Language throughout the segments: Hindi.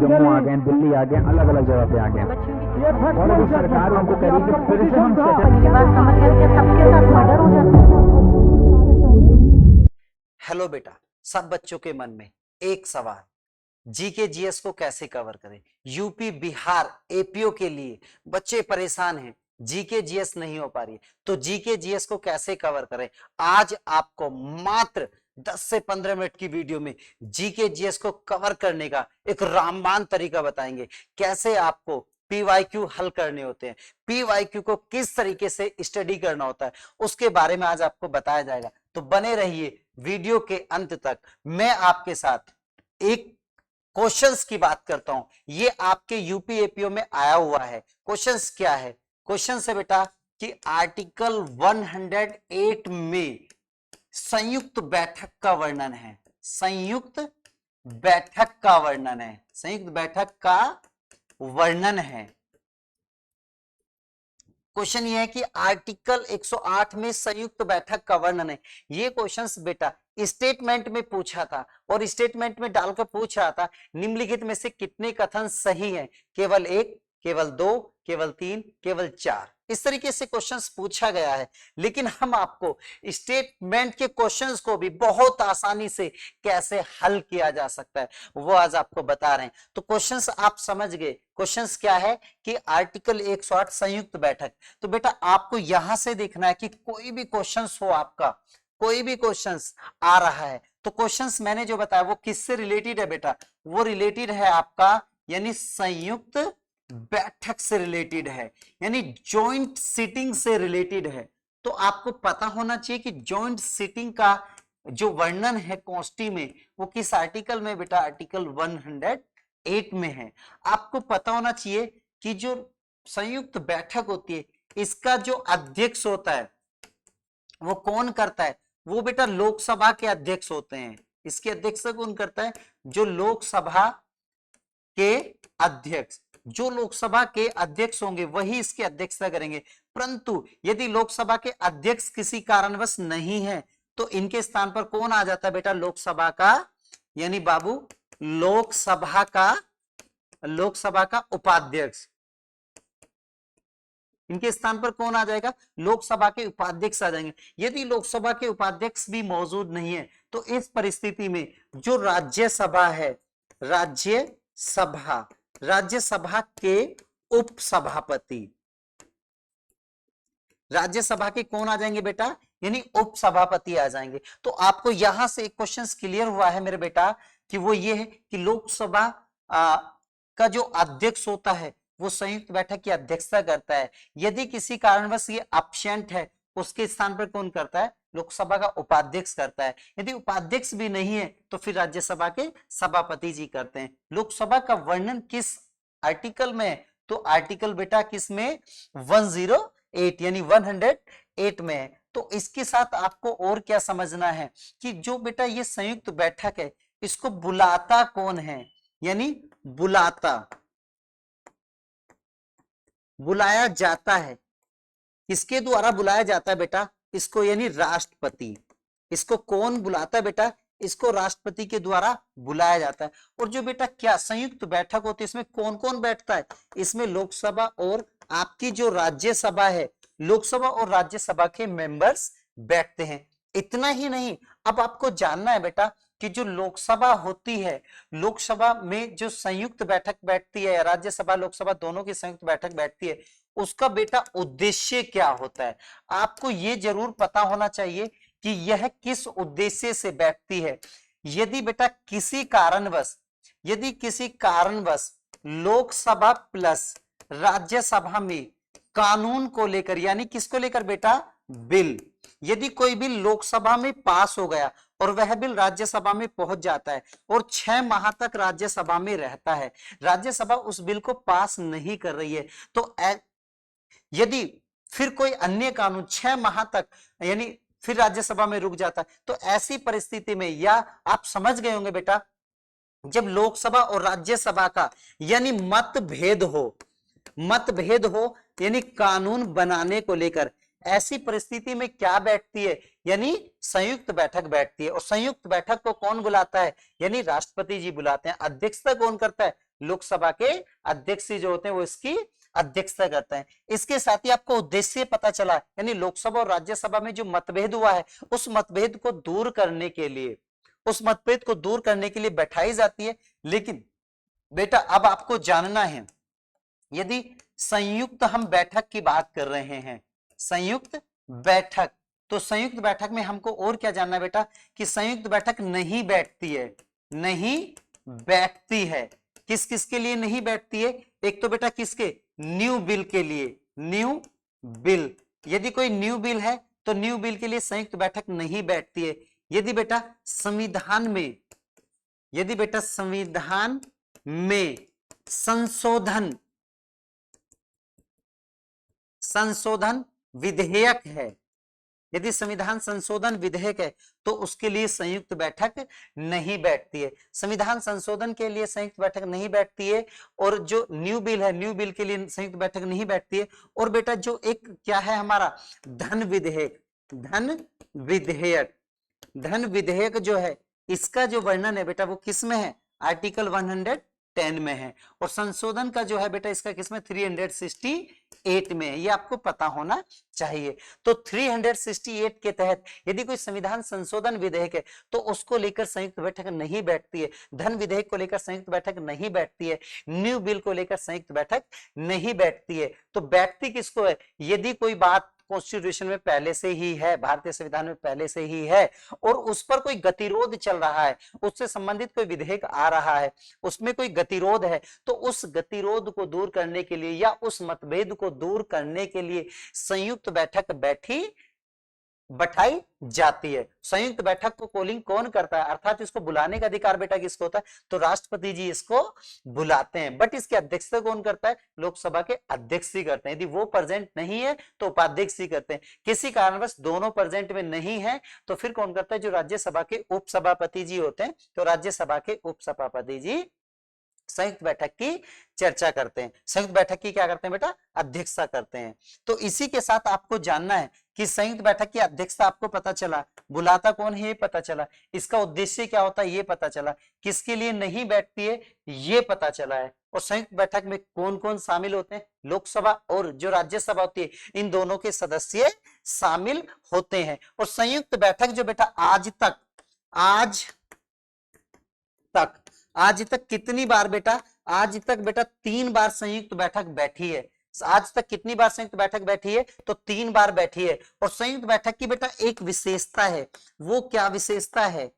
जम्मू आ गए, दिल्ली आ गए, अलग अलग जगह पे आ गए और अभी सरकार हमको कह रही है कि फिर से हम मेरी बात समझ गए कि सबके साथ मर्डर हो जाता है। हेलो बेटा, सब बच्चों के मन में एक सवाल, जीके जीएस को कैसे कवर करें। यूपी बिहार एपीओ के लिए बच्चे परेशान हैं, जीके जीएस नहीं हो पा रही है, तो जीके जीएस को कैसे कवर करें। आज आपको मात्र 10 से 15 मिनट की वीडियो में जीके जीएस को कवर करने का एक रामबाण तरीका बताएंगे। कैसे आपको पीवाईक्यू हल करने होते हैं, पीवाईक्यू को किस तरीके से स्टडी करना होता है, उसके बारे में आज आपको बताया जाएगा। तो बने रहिए वीडियो के अंत तक। मैं आपके साथ एक क्वेश्चंस की बात करता हूं, ये आपके यूपी एपीओ में आया हुआ है। क्वेश्चंस क्या है? क्वेश्चन है बेटा कि आर्टिकल 108 में संयुक्त बैठक का वर्णन है। संयुक्त बैठक का वर्णन है, संयुक्त बैठक का वर्णन है। क्वेश्चन ये है कि आर्टिकल 108 में संयुक्त बैठक का वर्णन है। ये क्वेश्चंस बेटा स्टेटमेंट में पूछा था और स्टेटमेंट में डालकर पूछ रहा था निम्नलिखित में से कितने कथन सही हैं। केवल एक, केवल दो, केवल तीन, केवल चार, इस तरीके से क्वेश्चंस पूछा गया है। लेकिन हम आपको स्टेटमेंट के क्वेश्चंस को भी बहुत आसानी से कैसे हल किया जा सकता है वो आज आपको बता रहे हैं। तो क्वेश्चंस आप समझ गए। क्वेश्चंस क्या है कि आर्टिकल 108 संयुक्त बैठक। तो बेटा आपको यहां से देखना है कि कोई भी क्वेश्चंस हो, आपका कोई भी क्वेश्चंस आ रहा है तो क्वेश्चंस मैंने जो बताया वो किससे रिलेटेड है बेटा, वो रिलेटेड है आपका यानी संयुक्त बैठक से रिलेटेड है, यानी जॉइंट सीटिंग से रिलेटेड है। तो आपको पता होना चाहिए कि जॉइंट सीटिंग का जो वर्णन है कॉन्स्टी में वो किस आर्टिकल में बेटा, आर्टिकल 108 में है। आपको पता होना चाहिए कि जो संयुक्त बैठक होती है इसका जो अध्यक्ष होता है वो कौन करता है, वो बेटा लोकसभा के अध्यक्ष होते हैं। इसके अध्यक्ष कौन करता है, जो लोकसभा के अध्यक्ष, जो लोकसभा के अध्यक्ष होंगे वही इसकी अध्यक्षता करेंगे। परंतु यदि लोकसभा के अध्यक्ष किसी कारणवश नहीं है तो इनके स्थान पर कौन आ जाता है बेटा, लोकसभा का यानी बाबू लोकसभा का उपाध्यक्ष। इनके स्थान पर कौन आ जाएगा, लोकसभा के उपाध्यक्ष आ जाएंगे। यदि लोकसभा के उपाध्यक्ष भी मौजूद नहीं है तो इस परिस्थिति में जो राज्यसभा है, राज्यसभा के उपसभापति, राज्यसभा के कौन आ जाएंगे बेटा, यानी उपसभापति आ जाएंगे। तो आपको यहां से एक क्वेश्चन क्लियर हुआ है मेरे बेटा कि वो ये है कि लोकसभा का जो अध्यक्ष होता है वो संयुक्त बैठक की अध्यक्षता करता है। यदि किसी कारणवश ये एब्सेंट है उसके स्थान पर कौन करता है, लोकसभा का उपाध्यक्ष करता है। यदि उपाध्यक्ष भी नहीं है तो फिर राज्यसभा के सभापति जी करते हैं। लोकसभा का वर्णन किस आर्टिकल में, तो आर्टिकल बेटा किस में, 108 यानी 108 में है। तो इसके साथ आपको और क्या समझना है कि जो बेटा ये संयुक्त बैठक है इसको बुलाता कौन है, यानी बुलाया जाता है। किसके द्वारा बुलाया जाता है बेटा, इसको यानी राष्ट्रपति। इसको कौन बुलाता है बेटा, इसको राष्ट्रपति के द्वारा बुलाया जाता है। और जो बेटा क्या संयुक्त बैठक होती है इसमें कौन कौन बैठता है, इसमें लोकसभा और आपकी जो राज्यसभा है, लोकसभा और राज्यसभा के मेंबर्स बैठते हैं। इतना ही नहीं, अब आपको जानना है बेटा कि जो लोकसभा होती है, लोकसभा में जो संयुक्त बैठक बैठती है, राज्यसभा लोकसभा दोनों की संयुक्त बैठक बैठती है, उसका बेटा उद्देश्य क्या होता है। आपको यह जरूर पता होना चाहिए कि यह किस उद्देश्य से बैठती है। यदि बेटा किसी कारणवश लोकसभा प्लस राज्यसभा में कानून को लेकर, यानी किसको लेकर बेटा, बिल, यदि कोई बिल लोकसभा में पास हो गया और वह बिल राज्यसभा में पहुंच जाता है और 6 माह तक राज्यसभा में रहता है, राज्यसभा उस बिल को पास नहीं कर रही है, तो यदि फिर कोई अन्य कानून 6 माह तक यानी फिर राज्यसभा में रुक जाता है, तो ऐसी परिस्थिति में, या आप समझ गए होंगे बेटा, जब लोकसभा और राज्यसभा का यानी मतभेद हो यानी कानून बनाने को लेकर, ऐसी परिस्थिति में क्या बैठती है, यानी संयुक्त बैठक बैठती है। और संयुक्त बैठक को कौन बुलाता है, यानी राष्ट्रपति जी बुलाते हैं। अध्यक्षता कौन करता है, लोकसभा के अध्यक्ष जो होते हैं वो इसकी अध्यक्षता करते हैं। इसके साथ ही आपको उद्देश्य पता चला, यानी लोकसभा और राज्यसभा में जो मतभेद हुआ है उस मतभेद को दूर करने के लिए, उस मतभेद को दूर करने के लिए बैठाई जाती है। लेकिन बेटा अब आपको जानना है, यदि संयुक्त हम बैठक की बात कर रहे हैं, संयुक्त बैठक, तो संयुक्त बैठक में हमको और क्या जानना है बेटा, कि संयुक्त बैठक नहीं बैठती है, नहीं बैठती है। किस किस के लिए नहीं बैठती है? एक तो बेटा किसके, न्यू बिल के लिए, न्यू बिल, यदि कोई न्यू बिल है तो न्यू बिल के लिए संयुक्त बैठक नहीं बैठती है। यदि बेटा संविधान में, यदि बेटा संविधान में संशोधन, संशोधन विधेयक है, यदि संविधान संशोधन विधेयक है तो उसके लिए संयुक्त बैठक नहीं बैठती है। संविधान संशोधन के लिए संयुक्त बैठक नहीं बैठती है, और जो न्यू बिल है, न्यू बिल के लिए संयुक्त बैठक नहीं बैठती है। और बेटा जो एक क्या है हमारा धन विधेयक, धन विधेयक, धन विधेयक जो है इसका जो वर्णन है बेटा वो किस में है, आर्टिकल 110 में है, और संशोधन का जो है बेटा इसका किसमें, 368 में है। ये आपको पता होना चाहिए। तो 368 के तहत यदि कोई संविधान संशोधन विधेयक है तो उसको लेकर संयुक्त बैठक नहीं बैठती है, धन विधेयक को लेकर संयुक्त बैठक नहीं बैठती है, न्यू बिल को लेकर संयुक्त बैठक नहीं बैठती है। तो बैठती किसको है, यदि कोई बात कॉन्स्टिट्यूशन में पहले से ही है, भारतीय संविधान में पहले से ही है, और उस पर कोई गतिरोध चल रहा है, उससे संबंधित कोई विधेयक आ रहा है, उसमें कोई गतिरोध है, तो उस गतिरोध को दूर करने के लिए या उस मतभेद को दूर करने के लिए संयुक्त बैठक बैठाई जाती है। संयुक्त बैठक को कॉलिंग कौन करता है, अर्थात इसको बुलाने का अधिकार बेटा किसको होता है, तो राष्ट्रपति जी इसको बुलाते हैं। बट इसकी अध्यक्षता कौन करता है, लोकसभा के अध्यक्ष ही करते हैं। यदि वो प्रेजेंट नहीं है तो उपाध्यक्ष ही करते हैं। किसी कारणवश दोनों प्रेजेंट में नहीं है तो फिर कौन करता है, जो राज्यसभा के उपसभापति जी होते हैं, तो राज्यसभा के उपसभापति जी संयुक्त बैठक की चर्चा करते हैं, संयुक्त बैठक की क्या करते हैं बेटा, अध्यक्षता करते हैं। तो इसी के साथ आपको जानना है कि संयुक्त बैठक की अध्यक्षता आपको पता चला, बुलाता कौन है ये पता चला, इसका उद्देश्य क्या होता है ये पता चला, किसके लिए नहीं बैठती है ये पता चला है, और संयुक्त बैठक में कौन कौन शामिल होते हैं, लोकसभा और जो राज्यसभा होती है इन दोनों के सदस्य शामिल होते हैं। और संयुक्त बैठक जो बेटा आज तक कितनी बार बेटा, आज तक बेटा 3 बार संयुक्त बैठक बैठी है। आज तक कितनी बार संयुक्त बैठक बैठी है, तो 3 बार बैठी है। और संयुक्त बैठक की बेटा एक विशेषता है, वो क्या विशेषता है,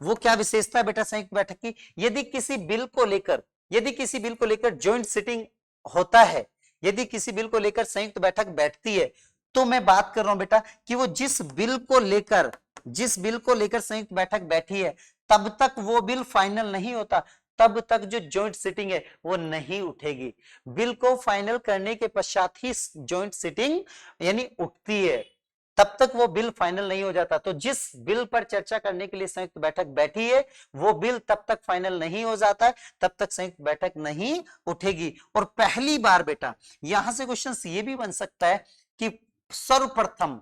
वो क्या विशेषता है बेटा संयुक्त बैठक की, यदि किसी बिल को लेकर ज्वाइंट सिटिंग होता है, यदि किसी बिल को लेकर संयुक्त बैठक बैठती है, तो मैं बात कर रहा हूं बेटा कि वो जिस बिल को लेकर संयुक्त बैठक बैठी है तब तक वो बिल फाइनल नहीं होता, तब तक जो ज्वाइंट सिटिंग है वो नहीं उठेगी। बिल को फाइनल करने के पश्चात ही ज्वाइंट सिटिंग यानी उठती है, तब तक वो बिल फाइनल नहीं हो जाता। तो जिस बिल पर चर्चा करने के लिए संयुक्त बैठक बैठी है वो बिल तब तक फाइनल नहीं हो जाता है, तब तक संयुक्त बैठक नहीं उठेगी। और पहली बार बेटा यहां से क्वेश्चन ये भी बन सकता है कि सर्वप्रथम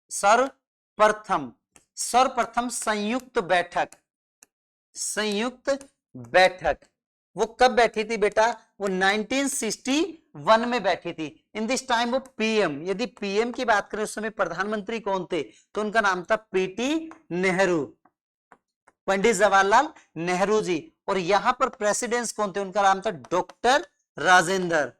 संयुक्त बैठक वो कब बैठी थी बेटा, वो 1961 में बैठी थी। इन दिस टाइम वो पीएम, यदि पीएम की बात करें उस समय प्रधानमंत्री कौन थे, तो उनका नाम था पीटी नेहरू, पंडित जवाहरलाल नेहरू जी। और यहां पर प्रेसिडेंट कौन थे, उनका नाम था डॉक्टर राजेंद्र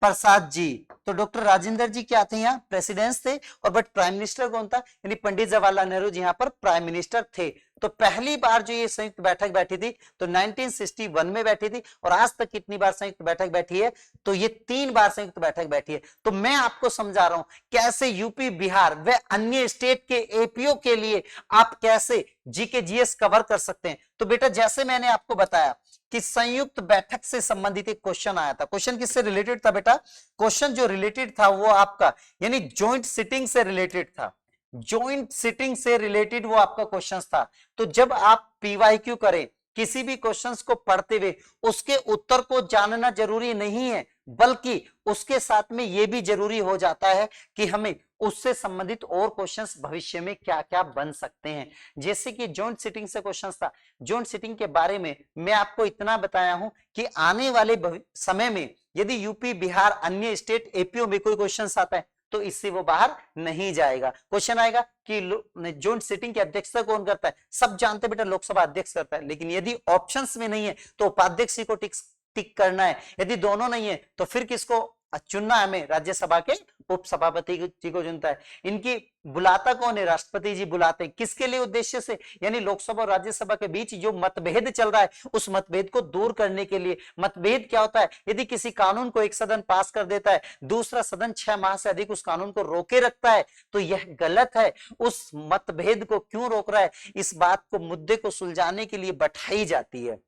प्रसाद जी। तो डॉक्टर राजेंद्र जी क्या थे, यहाँ प्रेसिडेंट थे, और बट प्राइम मिनिस्टर कौन था, यानी पंडित जवाहरलाल नेहरू जी यहाँ पर प्राइम मिनिस्टर थे। तो पहली बार जो ये संयुक्त बैठक बैठी थी तो 1961 में बैठी थी, और आज तक कितनी बार संयुक्त बैठक बैठी है, तो ये 3 बार संयुक्त बैठक बैठी है। तो मैं आपको समझा रहा हूं कैसे यूपी, बिहार व अन्य स्टेट के एपीओ के लिए आप कैसे जीके जीएस कवर कर सकते हैं। तो बेटा जैसे मैंने आपको बताया कि संयुक्त बैठक से संबंधित एक क्वेश्चन आया था, क्वेश्चन किससे रिलेटेड था बेटा, क्वेश्चन जो रिलेटेड था वो आपका यानी ज्वाइंट सिटिंग से रिलेटेड था, ज्वाइंट सिटिंग से रिलेटेड वो आपका क्वेश्चन था। तो जब आप पीवाईक्यू करें किसी भी क्वेश्चंस को पढ़ते हुए उसके उत्तर को जानना जरूरी नहीं है, बल्कि उसके साथ में यह भी जरूरी हो जाता है कि हमें उससे संबंधित और क्वेश्चंस भविष्य में क्या क्या बन सकते हैं। जैसे कि जॉइंट सिटिंग से क्वेश्चंस था, जॉइंट सिटिंग के बारे में मैं आपको इतना बताया हूं कि आने वाले समय में यदि यूपी, बिहार, अन्य स्टेट, एपीओ में कोई क्वेश्चंस आता है तो इससे वो बाहर नहीं जाएगा। क्वेश्चन आएगा कि जॉइंट सिटिंग की अध्यक्षता कौन करता है, सब जानते बेटा लोकसभा अध्यक्ष करता है, लेकिन यदि ऑप्शंस में नहीं है तो उपाध्यक्ष को टिक करना है, यदि दोनों नहीं है तो फिर किसको चुनना है, हमें राज्यसभा के उपसभापति जी को चुनता है। इनकी बुलाता कौन है, राष्ट्रपति जी बुलाते हैं। किसके लिए उद्देश्य से, यानी लोकसभा और राज्यसभा के बीच जो मतभेद चल रहा है उस मतभेद को दूर करने के लिए। मतभेद क्या होता है, यदि किसी कानून को एक सदन पास कर देता है, दूसरा सदन 6 माह से अधिक उस कानून को रोके रखता है तो यह गलत है। उस मतभेद को क्यों रोक रहा है, इस बात को, मुद्दे को सुलझाने के लिए बैठाई जाती है।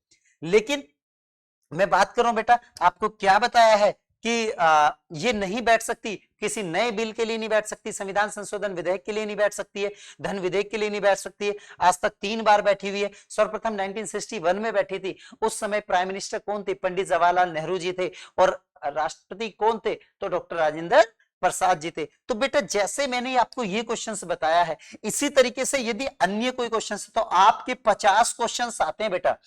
लेकिन मैं बात कर रहा हूं बेटा, आपको क्या बताया है कि ये नहीं बैठ सकती, किसी नए बिल के लिए नहीं बैठ सकती, संविधान संशोधन विधेयक के लिए नहीं बैठ सकती है, धन विधेयक के लिए नहीं बैठ सकती है। आज तक 3 बार बैठी हुई है। सर्वप्रथम 1961 में बैठी थी। उस समय प्राइम मिनिस्टर कौन थे, पंडित जवाहरलाल नेहरू जी थे, और राष्ट्रपति कौन थे, तो डॉक्टर राजेंद्र प्रसाद जी थे। तो बेटा जैसे मैंने आपको ये क्वेश्चंस बताया है, इसी तरीके से यदि अन्य कोई क्वेश्चंस, तो आपके 50 क्वेश्चंस आते हैं बेटा।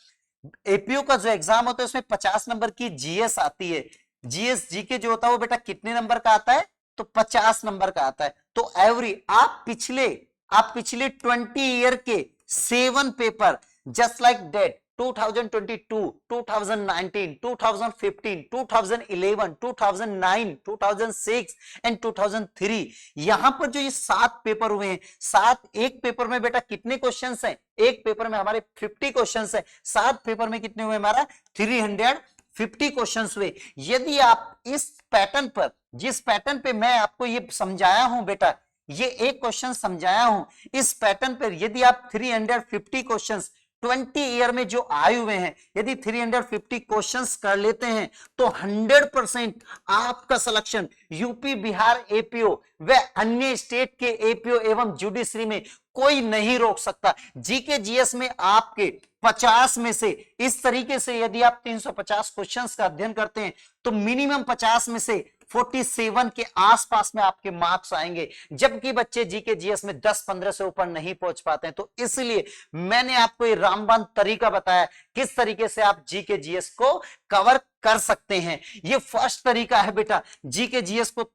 एपीओ का जो एग्जाम होता है उसमें 50 नंबर की जीएस आती है। जीएस जीके जो होता है वो बेटा कितने नंबर का आता है, तो 50 नंबर का आता है। तो एवरी आप पिछले 20 ईयर के 7 paper just like that 2022, 2019, 2015, 2011, 2009, 2006 and 2003, यहां पर जो ये 7 पेपर हुए हैं, 7, एक पेपर में बेटा कितने क्वेश्चंस हैं, एक पेपर में हमारे 50 क्वेश्चंस हैं, 7 पेपर में कितने हुए हमारा 350 क्वेश्चंस हुए। यदि आप इस पैटर्न पर, जिस पैटर्न पे मैं आपको ये समझाया हूं बेटा, ये एक क्वेश्चन समझाया हूं, इस पैटर्न पर यदि आप 350 क्वेश्चंस 20 ईयर में जो आए हुए हैं, यदि 350 क्वेश्चंस कर लेते हैं तो 100% आपका सिलेक्शन यूपी, बिहार, एपीओ व अन्य स्टेट के एपीओ एवं जुडिशरी में कोई नहीं रोक सकता। जीके जीएस में आपके 50 में से, इस तरीके से यदि आप 350 क्वेश्चंस का अध्ययन करते हैं तो मिनिमम 50 में से 47 के आसपास में आपके मार्क्स आएंगे, जबकि बच्चे जीके जीएस में 10-15 से ऊपर नहीं पहुंच पाते हैं। तो इसलिए मैंने आपको ये रामबाण तरीका बताया किस तरीके से आप जीके जीएस को कवर कर सकते हैं। ये फर्स्ट तरीका है बेटा जीके जीएस को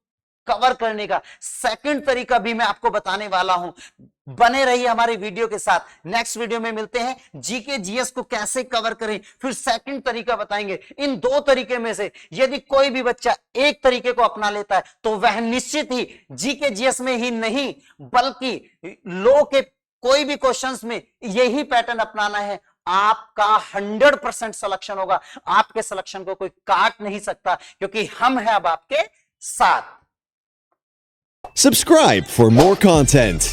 कवर करने का। सेकंड तरीका भी मैं आपको बताने वाला हूं, बने रहिए हमारे वीडियो के साथ। नेक्स्ट वीडियो में मिलते हैं, जीके जीएस को कैसे कवर करें, फिर सेकंड तरीका बताएंगे। इन 2 तरीके में से यदि कोई भी बच्चा एक तरीके को अपना लेता है तो वह निश्चित ही जीके जीएस में ही नहीं बल्कि लॉ के कोई भी क्वेश्चंस में यही पैटर्न अपनाना है, आपका 100% सिलेक्शन होगा। आपके सिलेक्शन को कोई काट नहीं सकता, क्योंकि हम हैं अब आपके साथ। Subscribe for more content.